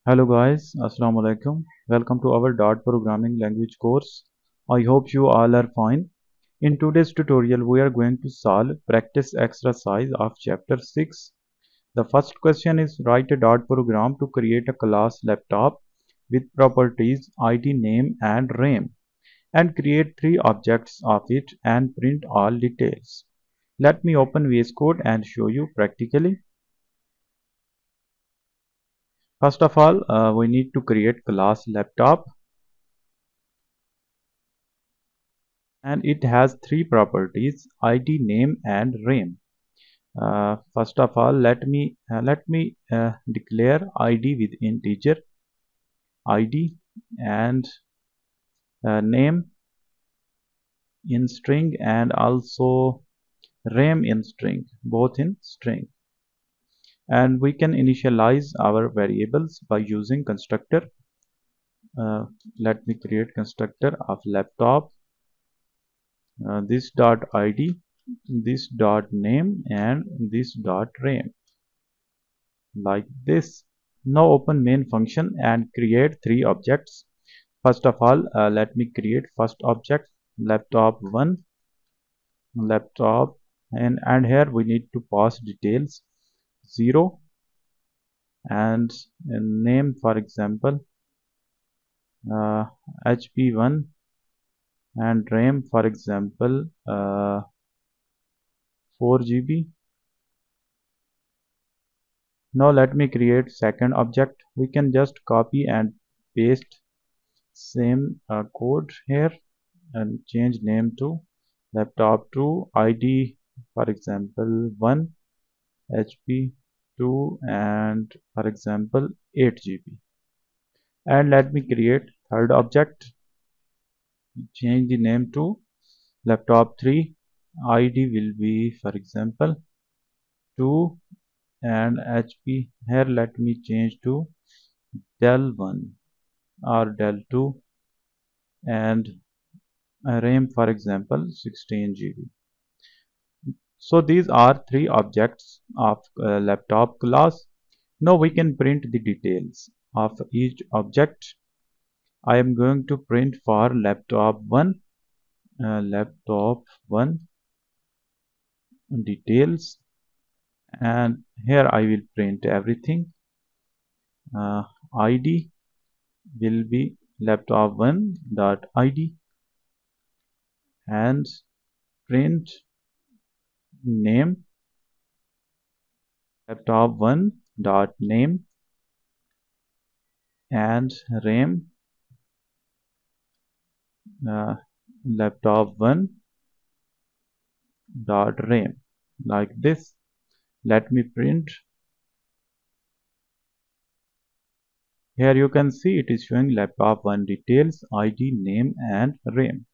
Hello guys, Assalamu alaikum. Welcome to our dot programming language course. I hope you all are fine. In today's tutorial, we are going to solve practice exercise of chapter 6. The first question is write a dot program to create a class laptop with properties ID, name and RAM and create three objects of it and print all details. Let me open VS Code and show you practically. First of all, we need to create class laptop, and it has three properties: ID, name and RAM. First of all, let me declare ID with integer ID and name in string and also RAM in string, both in string. And we can initialize our variables by using constructor. Let me create constructor of laptop. This dot ID, this dot name and this dot RAM, like this. Now open main function and create three objects. First of all, let me create first object laptop1 laptop, and here we need to pass details 0 and name, for example HP1, and RAM, for example 4 GB. Now let me create second object. We can just copy and paste same code here and change name to laptop2, ID for example 1, HP 2 and for example 8 GB. And let me create third object, change the name to laptop3, ID will be for example 2 and HP here let me change to del1 or del2 and RAM for example 16 GB. So these are three objects of laptop class. Now we can print the details of each object. I am going to print for laptop1 details, and here I will print everything. ID will be laptop1 dot ID and print name laptop1 dot name and RAM laptop1 dot RAM, like this. Let me print. Here you can see it is showing laptop1 details, ID, name and RAM.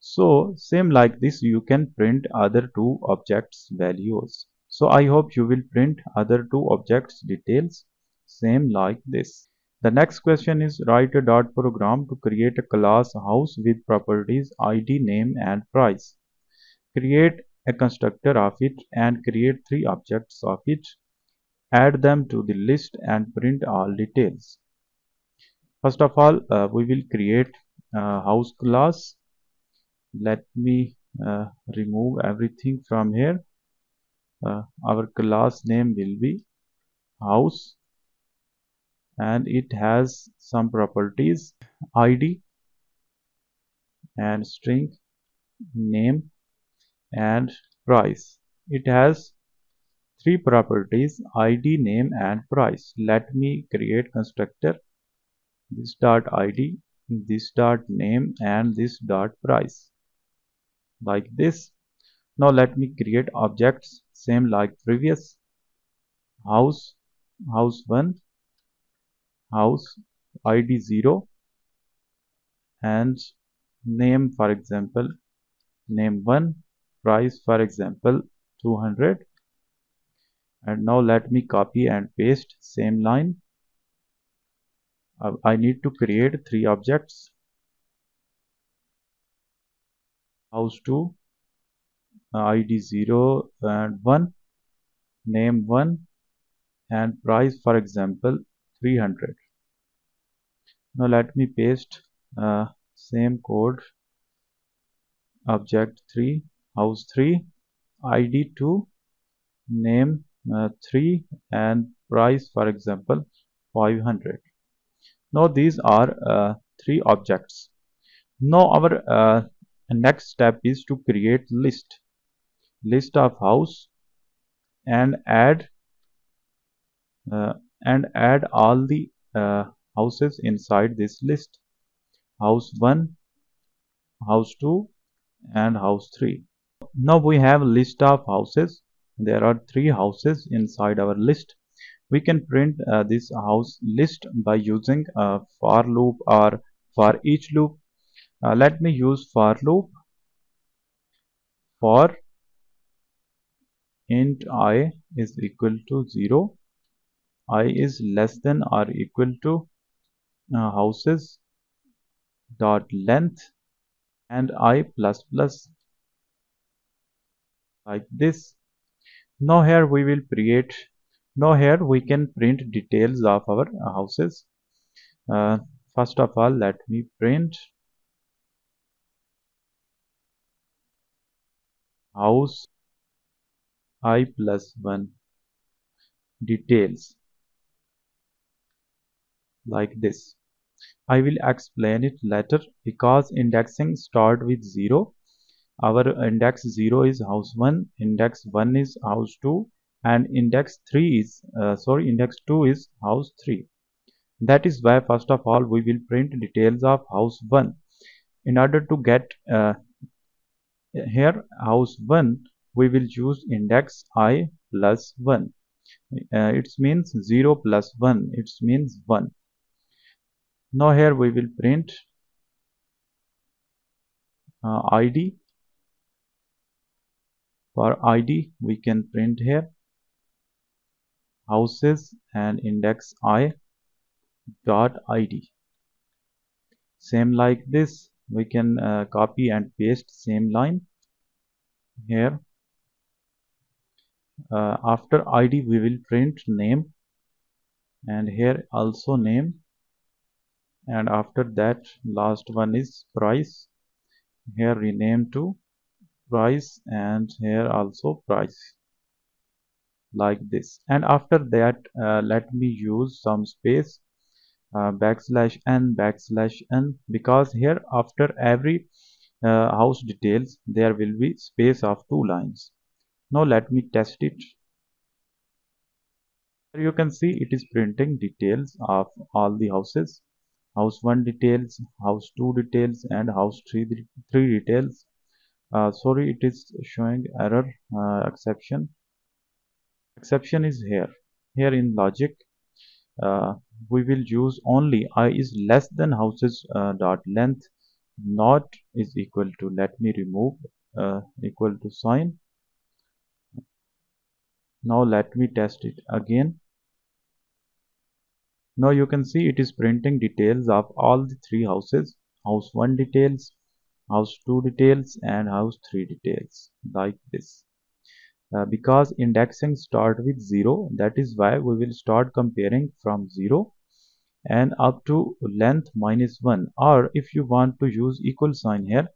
So same like this you can print other two objects values. So I hope you will print other two objects details same like this. The next question is write a dot program to create a class house with properties ID, name and price. Create a constructor of it and create three objects of it. Add them to the list and print all details. First of all, we will create a house class. Let me remove everything from here. Our class name will be house and it has some properties ID and string, name and price. It has three properties ID, name and price. Let me create constructor, this dot ID, this dot name and this dot price, like this. Now let me create objects same like previous. House, house1, house ID 0 and name for example name 1, price for example 200. And now let me copy and paste same line. I need to create three objects, house2 ID 0 and 1, name 1 and price for example 300. Now let me paste same code, object 3, house 3, id 2, name 3, and price, for example, 500. Now these are three objects. Now our next step is to create list of house, and uh, add all the houses inside this list: house 1, house 2, and house 3. Now we have a list of houses. There are three houses inside our list. We can print this house list by using a for loop or for each loop. Let me use for loop. For int I is equal to 0, I is less than or equal to houses dot length, and I plus plus, like this. Now here we will create. Now here we can print details of our houses. Uh, First of all, let me print house I plus 1 details, like this. I will explain it later. Because indexing start with 0, our index 0 is house 1, index 1 is house 2, and index 2 is house 3. That is why first of all we will print details of house 1. In order to get here house 1, we will use index I plus 1. It means 0 plus 1, it means 1. Now here we will print id. For id we can print here houses and index I dot id. Same like this, we can copy and paste same line here. After id we will print name, and here also name, and after that last one is price. Here rename to price, and here also price, like this. And after that let me use some space, \n, because here after every house details there will be space of 2 lines. Now let me test it. Here you can see it is printing details of all the houses: house 1 details, house 2 details, and house 3 details. Sorry, it is showing error, exception. Exception is here in logic. uh, we will use only I is less than houses dot length, not is equal to. Let me remove equal to sign. Now let me test it again. Now you can see it is printing details of all the three houses: house 1 details, house 2 details, and house 3 details, like this. Because indexing start with 0, that is why we will start comparing from 0 and up to length minus 1. Or if you want to use equal sign here,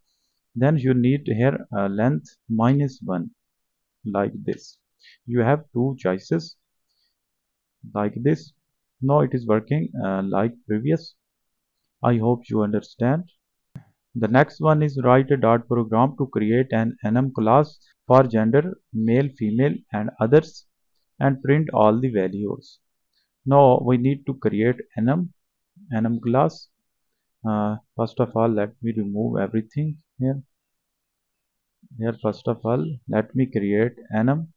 then you need here length minus 1, like this. You have two choices, like this. Now it is working like previous. I hope you understand. The next one is write a dot program to create an enum class for gender, male, female, and others, and print all the values. Now we need to create enum class. First of all, let me remove everything here. Here, first of all, let me create enum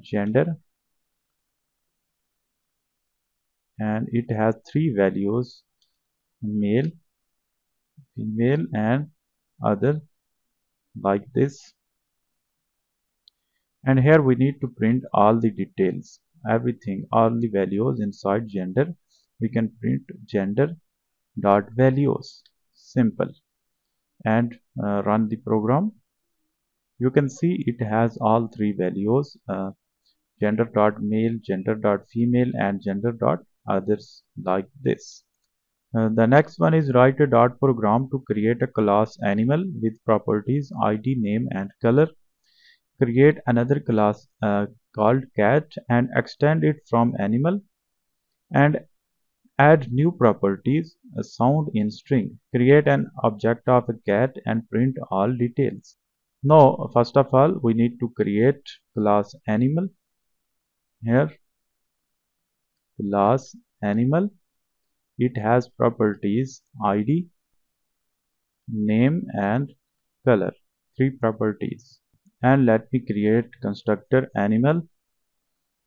gender, and it has three values: male, female, and other, like this. And here we need to print all the details, everything, all the values inside gender. We can print gender dot values, simple, and run the program. You can see it has all three values: gender dot male, gender dot female, and gender dot others, like this. The next one is write a dot program to create a class animal with properties id, name and color. Create another class called cat and extend it from animal, and add new properties a sound in string. Create an object of a cat and print all details. Now first of all we need to create class animal. Here class animal, it has properties id, name and color, three properties. And let me create constructor animal,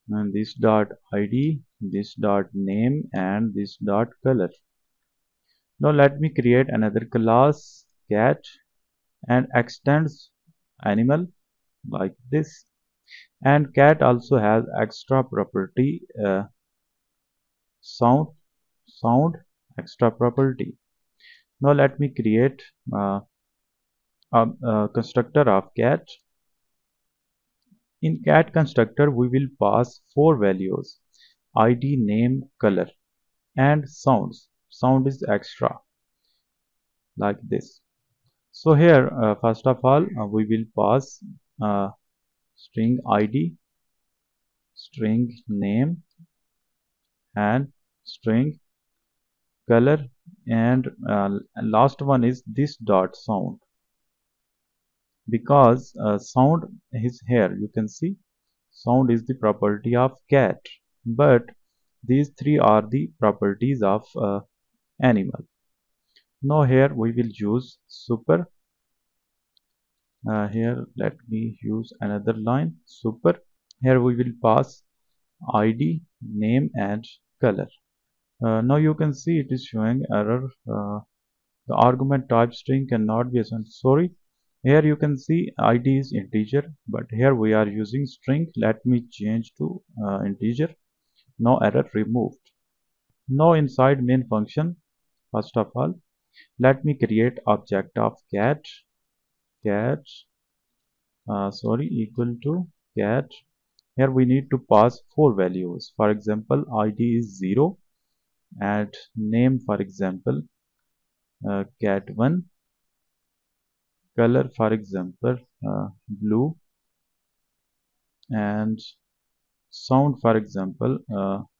and this dot id, this dot name and this dot color. Now let me create another class cat and extends animal like this. And cat also has extra property sound, sound extra property. Now let me create a constructor of cat. In cat constructor we will pass four values id, name, color and sounds. Sound is extra like this. So here first of all we will pass string id, string name and string color, and last one is this dot sound, because sound is here. You can see sound is the property of cat, but these three are the properties of animal. Now here we will use super. Here let me use another line super. Here we will pass id, name and color. Now you can see it is showing error. The argument type string cannot be assigned. Sorry, here you can see id is integer, but here we are using string. Let me change to integer. No error removed. Now inside main function, first of all, let me create object of cat. Cat, equal to cat. Here we need to pass four values. For example, id is 0 and name, for example, cat1, color for example blue, and sound for example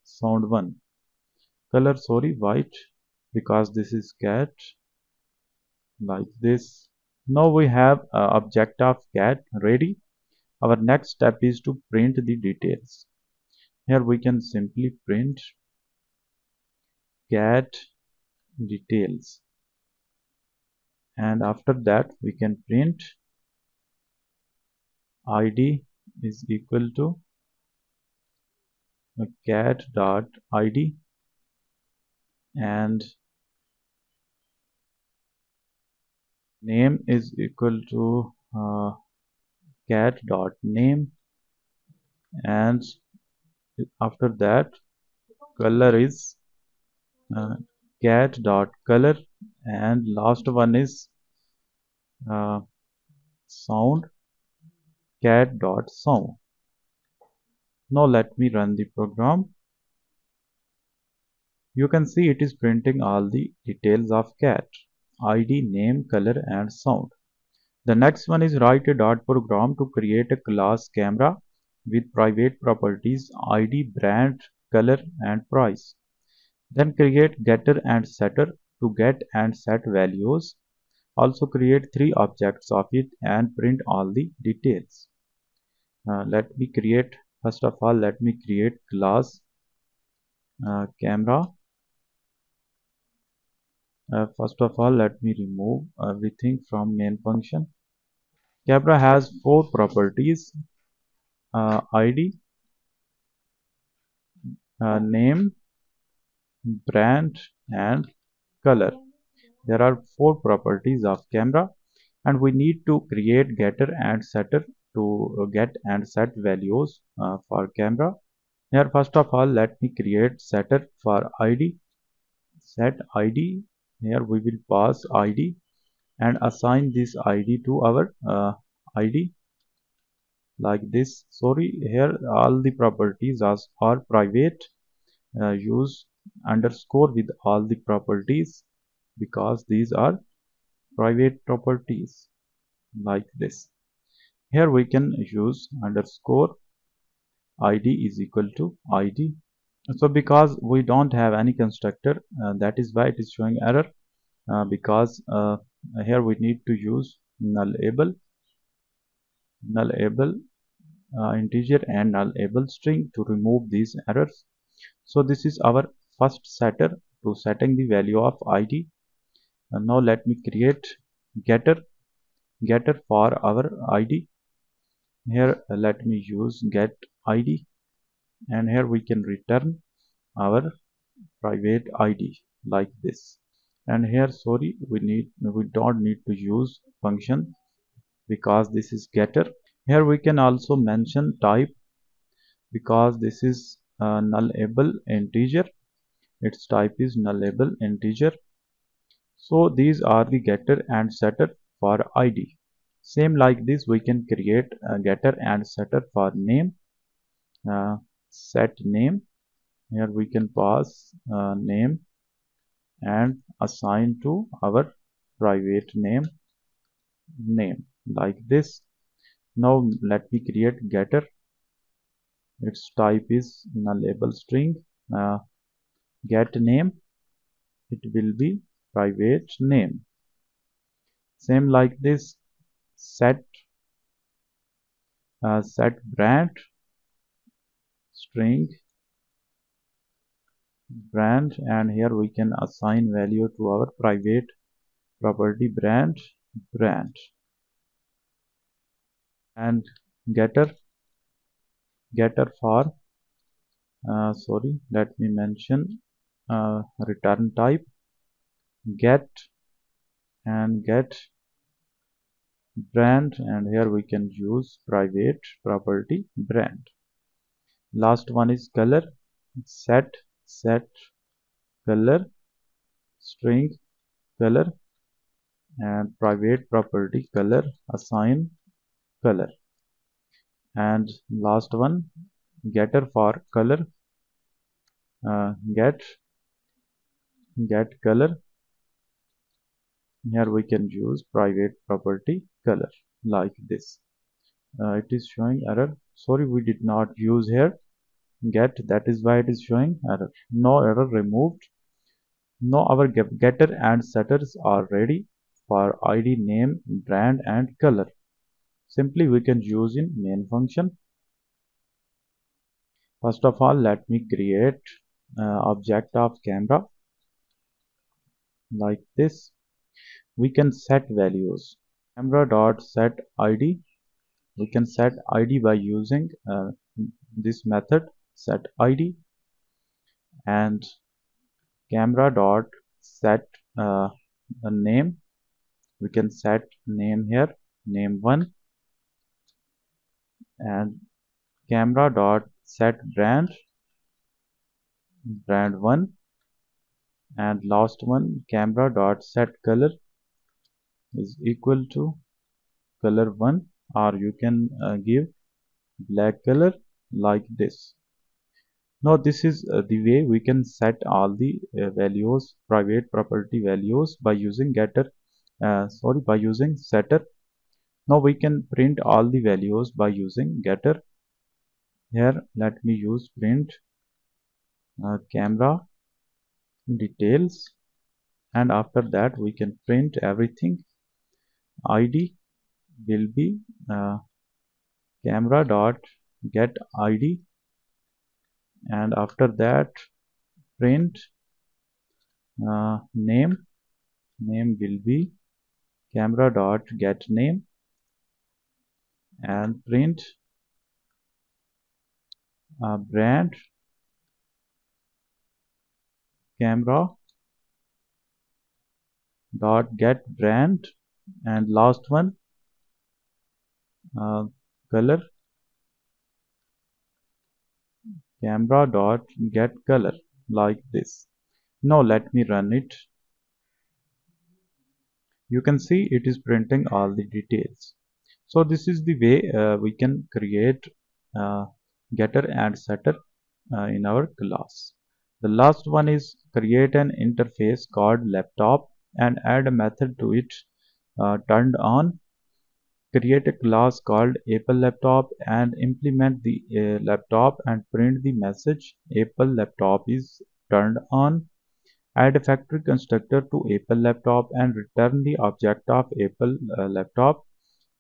sound1, color white, because this is cat like this. Now we have object of cat ready. Our next step is to print the details. Here we can simply print cat details, and after that we can print id is equal to cat dot id, and name is equal to cat dot name, and after that color is cat dot color, and last one is uh, sound, cat dot sound. Now let me run the program. You can see it is printing all the details of cat id, name, color and sound. The next one is write a dot program to create a class camera with private properties id, brand, color and price. Then create getter and setter to get and set values. Also create three objects of it and print all the details. Let me create, first of all let me create class camera. First of all let me remove everything from main function. Camera has four properties id, name, brand and color. There are four properties of camera, and we need to create getter and setter to get and set values for camera. Here first of all let me create setter for id. Set id, here we will pass id and assign this id to our id like this. Sorry, here all the properties are private. Use underscore with all the properties because these are private properties like this. Here we can use underscore id is equal to id. So because we don't have any constructor, that is why it is showing error, because here we need to use nullable integer and nullable string to remove these errors. So this is our first setter to setting the value of id. And now let me create getter for our id. Here let me use get id, and here we can return our private id like this. And here, sorry, we don't need to use function because this is getter. Here we can also mention type because this is nullable integer. Its type is nullable integer. So these are the getter and setter for id. Same like this, we can create a getter and setter for name. Set name. Here we can pass name and assign to our private name like this. Now let me create getter. Its type is nullable string. Get name, it will be private name. Same like this, set brand string brand, and here we can assign value to our private property brand. And getter for sorry, let me mention return type get and get brand, and here we can use private property brand. Last one is color. Set color string color and private property color assign color. And last one, getter for color, get color. Here we can use private property color like this. It is showing error. Sorry, we did not use here get, that is why it is showing error. No error removed. Now our getter and setters are ready for id, name, brand and color. Simply we can use in main function. First of all, let me create object of camera like this. We can set values. Camera dot set id. We can set id by using this method set id, and camera dot set a name. We can set name here, name 1, and camera dot set brand 1, and last one camera dot set color is equal to color 1, or you can give black color like this. Now this is the way we can set all the values, private property values, by using getter by using setter. Now we can print all the values by using getter. Here let me use print camera details, and after that we can print everything. id will be camera dot get id, and after that print name will be camera dot get name, and print brand camera dot get brand, and last one color camera dot get color like this. Now let me run it. You can see it is printing all the details. So this is the way we can create getter and setter in our class. The last one is create an interface called laptop and add a method to it turned on. Create a class called Apple Laptop and implement the laptop and print the message Apple Laptop is turned on. Add a factory constructor to Apple Laptop and return the object of Apple Laptop.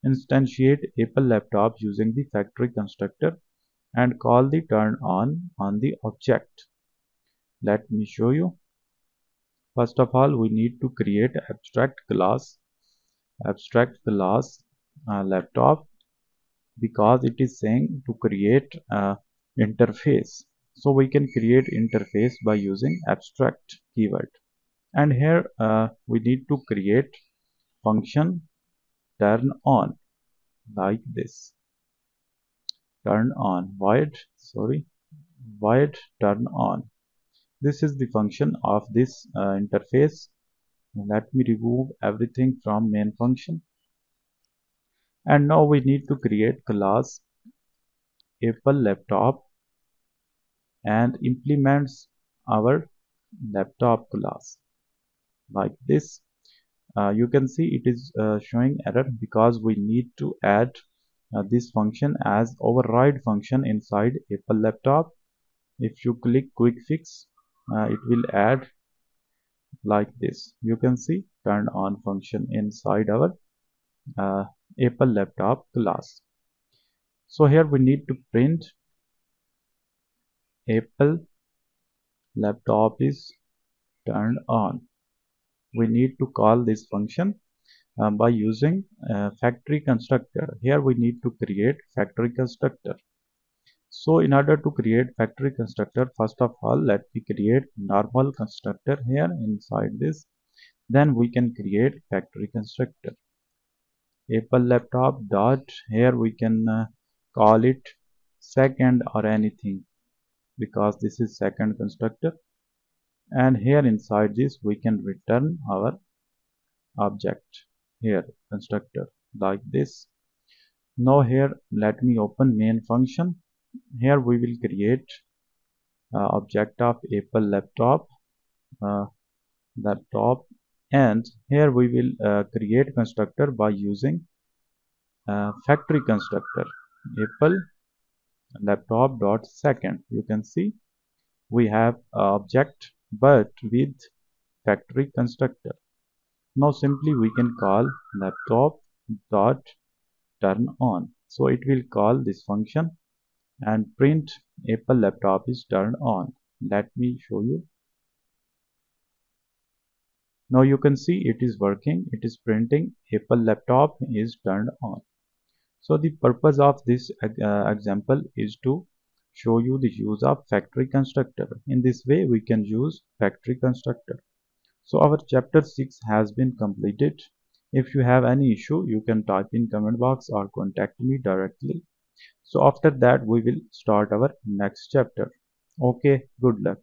Instantiate Apple Laptop using the factory constructor and call the turn on the object. Let me show you. First of all, we need to create abstract class laptop, because it is saying to create interface. So we can create interface by using abstract keyword. And here we need to create function turn on, like this. Turn on void turn on. This is the function of this interface. Let me remove everything from main function. And now we need to create class Apple Laptop and implements our laptop class, like this. You can see it is showing error because we need to add this function as override function inside Apple Laptop. If you click quick fix, it will add like this. You can see turn on function inside our uh, Apple Laptop class. So here we need to print Apple Laptop is turned on. We need to call this function by using factory constructor. Here we need to create factory constructor. So in order to create factory constructor, first of all, let me create normal constructor here inside this. Then we can create factory constructor. Apple Laptop dot, here we can call it second or anything, because this is second constructor. And here inside this we can return our object here constructor, like this. Now here let me open main function. Here we will create object of Apple uh, laptop, and here we will create constructor by using factory constructor Apple laptop dot second. You can see we have object but with factory constructor. Now simply we can call laptop dot turn on. So it will call this function and print Apple Laptop is turned on. Let me show you. Now you can see it is working. It is printing Apple Laptop is turned on. So the purpose of this example is to show you the use of factory constructor. In this way we can use factory constructor. So our chapter 6 has been completed. If you have any issue, you can type in comment box or contact me directly. So after that we will start our next chapter. Okay, good luck.